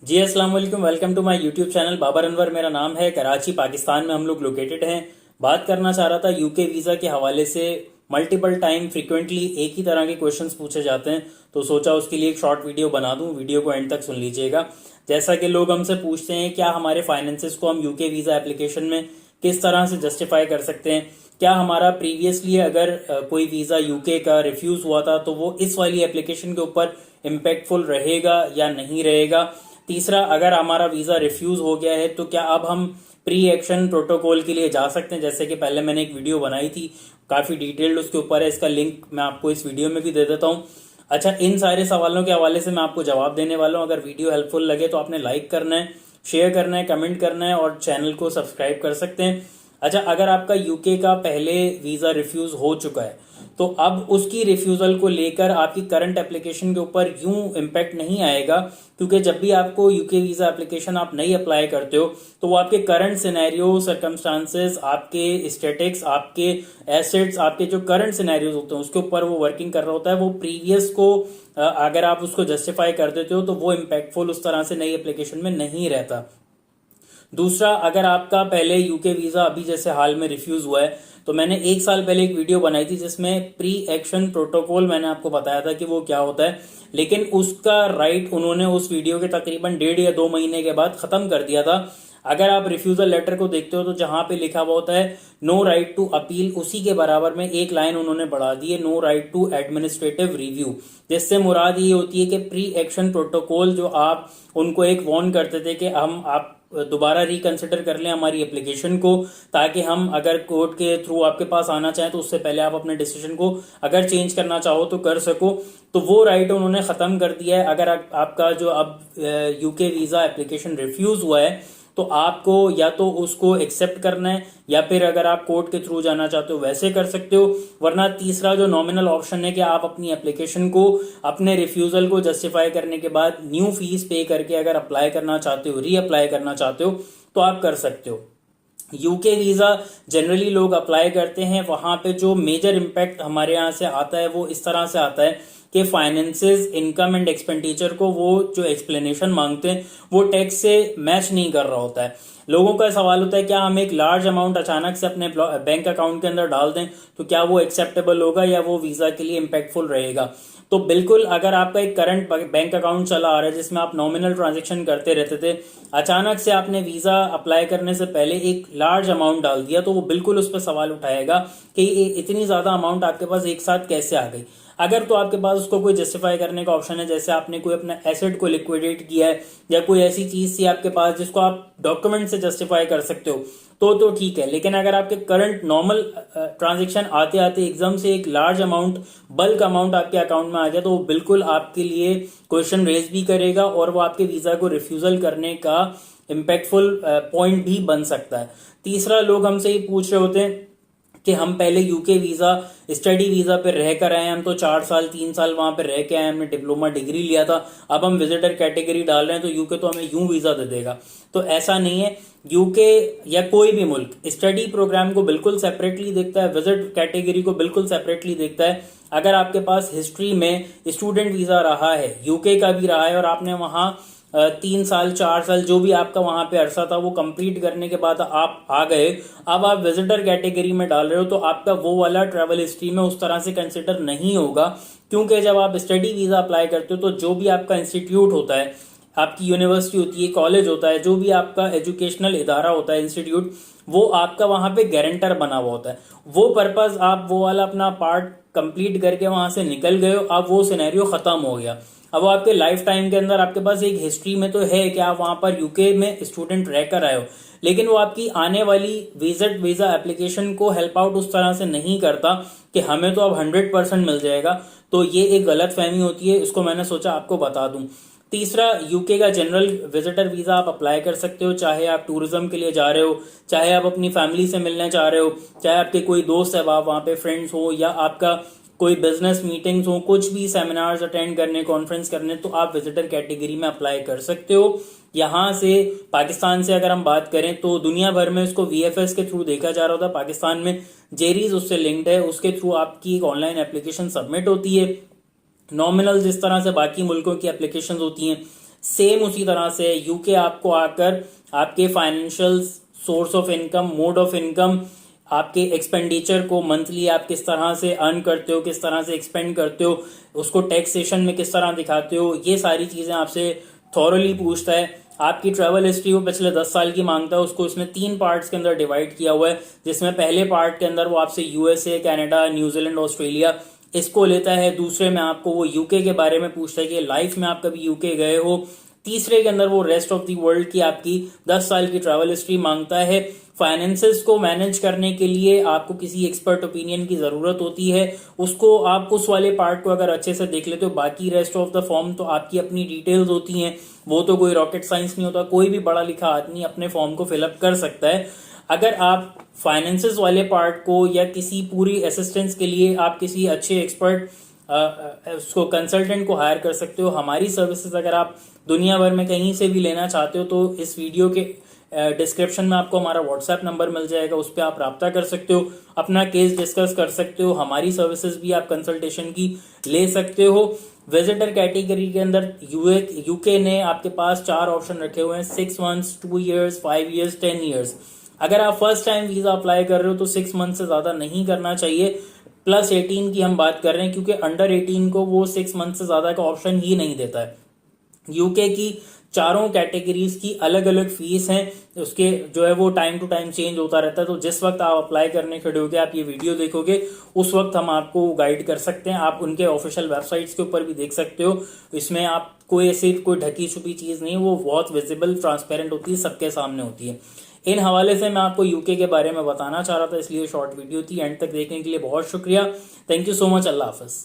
जी अस्सलाम वालेकुम। Welcome to my YouTube channel. Babar Anwar मेरा नाम है। कराची पाकिस्तान में हम लोग लोकेटेड हैं। बात करना चाह रहा था यूके वीज़ा के हवाले से। मल्टीपल टाइम फ्रिक्वेंटली एक ही तरह के क्वेश्चंस पूछे जाते हैं, तो सोचा उसके लिए एक शॉर्ट वीडियो बना दूं। वीडियो को एंड तक सुन लीजिएगा। जैसा कि लोग हमसे पूछते हैं क्या हमारे फाइनेंसेस को हम यूके वीज़ा एप्लीकेशन में किस तरह से जस्टिफाई कर सकते हैं, क्या हमारा प्रीवियसली अगर कोई वीज़ा यूके का रिफ्यूज़ हुआ था तो वो इस वाली एप्लीकेशन के ऊपर इम्पैक्टफुल रहेगा या नहीं रहेगा। तीसरा, अगर हमारा वीज़ा रिफ्यूज़ हो गया है तो क्या अब हम प्री एक्शन प्रोटोकॉल के लिए जा सकते हैं, जैसे कि पहले मैंने एक वीडियो बनाई थी, काफ़ी डिटेल्ड उसके ऊपर है। इसका लिंक मैं आपको इस वीडियो में भी दे देता हूँ। अच्छा, इन सारे सवालों के हवाले से मैं आपको जवाब देने वाला हूँ। अगर वीडियो हेल्पफुल लगे तो आपने लाइक करना है, शेयर करना है, कमेंट करना है और चैनल को सब्सक्राइब कर सकते हैं। अच्छा, अगर आपका यूके का पहले वीज़ा रिफ्यूज़ हो चुका है तो अब उसकी रिफ्यूज़ल को लेकर आपकी करंट एप्लीकेशन के ऊपर यूं इम्पैक्ट नहीं आएगा, क्योंकि जब भी आपको यूके वीज़ा एप्लीकेशन आप नहीं अप्लाई करते हो तो वो आपके करंट सिनेरियो, सर्कमस्टांसेस, आपके स्टेटिक्स, आपके एसेट्स, आपके जो करंट सिनेरियोज होते हैं उसके ऊपर वो वर्किंग कर रहा होता है। वो प्रीवियस को अगर आप उसको जस्टिफाई कर देते हो तो वो इम्पैक्टफुल उस तरह से नई एप्लीकेशन में नहीं रहता। दूसरा, अगर आपका पहले यूके वीज़ा अभी जैसे हाल में रिफ्यूज़ हुआ है तो मैंने एक साल पहले एक वीडियो बनाई थी जिसमें प्री एक्शन प्रोटोकॉल मैंने आपको बताया था कि वो क्या होता है, लेकिन उसका राइट उन्होंने उस वीडियो के तकरीबन 1.5 या 2 महीने के बाद ख़त्म कर दिया था। अगर आप रिफ्यूज़ल लेटर को देखते हो तो जहां पे लिखा हुआ होता है नो राइट टू अपील, उसी के बराबर में एक लाइन उन्होंने बढ़ा दी है, no right to administrative review. जिससे मुराद ये होती है कि प्री एक्शन प्रोटोकॉल जो आप उनको एक वार्न करते थे कि हम आप दोबारा रिकंसिडर कर लें हमारी एप्लीकेशन को, ताकि हम अगर कोर्ट के थ्रू आपके पास आना चाहें तो उससे पहले आप अपने डिसीजन को अगर चेंज करना चाहो तो कर सको। तो वो राइट उन्होंने ख़त्म कर दिया है। अगर आपका जो अब यूके वीज़ा एप्लीकेशन रिफ्यूज़ हुआ है तो आपको या तो उसको एक्सेप्ट करना है या फिर अगर आप कोर्ट के थ्रू जाना चाहते हो वैसे कर सकते हो। वरना तीसरा जो नॉमिनल ऑप्शन है कि आप अपनी एप्लीकेशन को अपने रिफ्यूज़ल को जस्टिफाई करने के बाद न्यू फीस पे करके अगर अप्लाई करना चाहते हो, री अप्लाई करना चाहते हो तो आप कर सकते हो। यूके वीज़ा जनरली लोग अप्लाई करते हैं, वहां पे जो मेजर इम्पैक्ट हमारे यहाँ से आता है वो इस तरह से आता है कि फाइनेंसेस, इनकम एंड एक्सपेंडिचर को वो जो एक्सप्लेनेशन मांगते हैं वो टैक्स से मैच नहीं कर रहा होता है। लोगों का सवाल होता है क्या हम एक लार्ज अमाउंट अचानक से अपने बैंक अकाउंट के अंदर डाल दें तो क्या वो एक्सेप्टेबल होगा या वो वीज़ा के लिए इम्पैक्टफुल रहेगा। तो बिल्कुल, अगर आपका एक करंट बैंक अकाउंट चला आ रहा है जिसमें आप नॉमिनल ट्रांजेक्शन करते रहते थे, अचानक से आपने वीज़ा अप्लाई करने से पहले एक लार्ज अमाउंट डाल दिया तो वो बिल्कुल उस पर सवाल उठाएगा कि इतनी ज़्यादा अमाउंट आपके पास एक साथ कैसे आ गई। अगर तो आपके पास उसको कोई जस्टिफाई करने का ऑप्शन है, जैसे आपने कोई अपना एसेट को लिक्विडेट किया है या कोई ऐसी चीज़ थी आपके पास जिसको आप डॉक्यूमेंट से जस्टिफाई कर सकते हो तो ठीक है। लेकिन अगर आपके करंट नॉर्मल ट्रांजेक्शन आते आते एकदम से एक लार्ज अमाउंट, बल्क अमाउंट आपके अकाउंट में आ गया तो वो बिल्कुल आपके लिए क्वेश्चन रेज भी करेगा और वो आपके वीज़ा को रिफ्यूज़ल करने का इम्पैक्टफुल पॉइंट भी बन सकता है। तीसरा, लोग हमसे ये पूछ रहे होते हैं कि हम पहले यूके वीज़ा स्टडी वीज़ा पे रह कर आए, हम तो 4 साल 3 साल वहां पे रह के आए, हमने डिप्लोमा डिग्री लिया था, अब हम विजिटर कैटेगरी डाल रहे हैं तो यूके तो हमें यूं वीज़ा दे देगा। तो ऐसा नहीं है। यूके या कोई भी मुल्क स्टडी प्रोग्राम को बिल्कुल सेपरेटली देखता है, विजिट कैटेगरी को बिल्कुल सेपरेटली देखता है। अगर आपके पास हिस्ट्री में स्टूडेंट वीज़ा रहा है, यूके का भी रहा है, और आपने वहां 3 साल 4 साल जो भी आपका वहां पे अरसा था वो कंप्लीट करने के बाद आप आ गए, अब आप विजिटर कैटेगरी में डाल रहे हो तो आपका वो वाला ट्रैवल हिस्ट्री में उस तरह से कंसिडर नहीं होगा। क्योंकि जब आप स्टडी वीज़ा अप्लाई करते हो तो जो भी आपका इंस्टीट्यूट होता है, आपकी यूनिवर्सिटी होती है, कॉलेज होता है, जो भी आपका एजुकेशनल इदारा होता है, इंस्टीट्यूट, वो आपका वहां पे गारंटर बना हुआ होता है। वो पर्पज, आप वो वाला अपना पार्ट कंप्लीट करके वहां से निकल गए हो, अब वो सिनेरियो खत्म हो गया। अब आपके लाइफ टाइम के अंदर आपके पास एक हिस्ट्री में तो है कि आप वहां पर यूके में स्टूडेंट रहकर आए हो, लेकिन वो आपकी आने वाली विजिट वीजा एप्लीकेशन को हेल्प आउट उस तरह से नहीं करता कि हमें तो अब 100% मिल जाएगा। तो ये एक गलत फहमी होती है, इसको मैंने सोचा आपको बता दूं। तीसरा, यूके का जनरल विजिटर वीजा आप अप्लाई कर सकते हो, चाहे आप टूरिज्म के लिए जा रहे हो, चाहे आप अपनी फैमिली से मिलने चाह रहे हो, चाहे आपके कोई दोस्त है वहां पे फ्रेंड्स हो, या आपका कोई बिजनेस मीटिंग्स हो, कुछ भी सेमिनार्स अटेंड करने, कॉन्फ्रेंस करने, तो आप विजिटर कैटेगरी में अप्लाई कर सकते हो। यहाँ से पाकिस्तान से अगर हम बात करें तो दुनिया भर में इसको वीएफएस के थ्रू देखा जा रहा होता है, पाकिस्तान में जेरीज उससे लिंक्ड है, उसके थ्रू आपकी एक ऑनलाइन एप्लीकेशन सबमिट होती है। नॉमिनल जिस तरह से बाकी मुल्कों की एप्लीकेशन होती हैं, सेम उसी तरह से यूके आपको आकर आपके financial source of income, mode of income, आपके एक्सपेंडिचर को मंथली आप किस तरह से अर्न करते हो, किस तरह से एक्सपेंड करते हो, उसको टैक्सेशन में किस तरह दिखाते हो, ये सारी चीजें आपसे थॉरली पूछता है। आपकी ट्रैवल हिस्ट्री वो पिछले 10 साल की मांगता है, उसको इसमें 3 पार्ट्स के अंदर डिवाइड किया हुआ है, जिसमें पहले पार्ट के अंदर वो आपसे यूएसए, कनाडा, न्यूजीलैंड, ऑस्ट्रेलिया इसको लेता है। दूसरे में आपको वो यूके के बारे में पूछता है कि लाइफ में आप कभी यूके गए हो। तीसरे के अंदर वो रेस्ट ऑफ द वर्ल्ड की आपकी 10 साल की ट्रैवल हिस्ट्री मांगता है। फाइनेंसेस को मैनेज करने के लिए आपको किसी एक्सपर्ट ओपिनियन की जरूरत होती है, उसको आप उस वाले पार्ट को अगर अच्छे से देख लेते हो, बाकी रेस्ट ऑफ द फॉर्म तो आपकी अपनी डिटेल्स होती हैं, वो तो कोई रॉकेट साइंस नहीं होता, कोई भी पढ़ा लिखा आदमी अपने फॉर्म को फिलअप कर सकता है। अगर आप फाइनेंसेस वाले पार्ट को या किसी पूरी असिस्टेंस के लिए आप किसी अच्छे एक्सपर्ट उसको कंसल्टेंट को हायर कर सकते हो। हमारी सर्विसेज अगर आप दुनिया भर में कहीं से भी लेना चाहते हो तो इस वीडियो के डिस्क्रिप्शन में आपको हमारा व्हाट्सएप नंबर मिल जाएगा, उस पर आप राब्ता कर सकते हो, अपना केस डिस्कस कर सकते हो, हमारी सर्विसेज भी आप कंसल्टेशन की ले सकते हो। विजिटर कैटेगरी के अंदर यूके ने आपके पास 4 ऑप्शन रखे हुए हैं, 6 मंथ्स, 2 ईयर्स, 5 ईयर्स, 10 ईयर्स। अगर आप फर्स्ट टाइम वीजा अप्लाई कर रहे हो तो 6 मंथ से ज्यादा नहीं करना चाहिए। प्लस 18 की हम बात कर रहे हैं, क्योंकि अंडर 18 को वो 6 मंथ से ज्यादा का ऑप्शन ही नहीं देता है। यूके की चारों कैटेगरीज की अलग अलग फीस हैं, उसके जो है वो टाइम टू टाइम चेंज होता रहता है। तो जिस वक्त आप अप्लाई करने खड़े होगे, आप ये वीडियो देखोगे, उस वक्त हम आपको गाइड कर सकते हैं। आप उनके ऑफिशियल वेबसाइट्स के ऊपर भी देख सकते हो, इसमें आप कोई ऐसी कोई ढकी छुपी चीज नहीं है, वो बहुत विजिबल, ट्रांसपेरेंट होती है, सबके सामने होती है। इन हवाले से मैं आपको यूके के बारे में बताना चाह रहा था, इसलिए शॉर्ट वीडियो थी। एंड तक देखने के लिए बहुत शुक्रिया। Thank you so much. Allah Hafiz.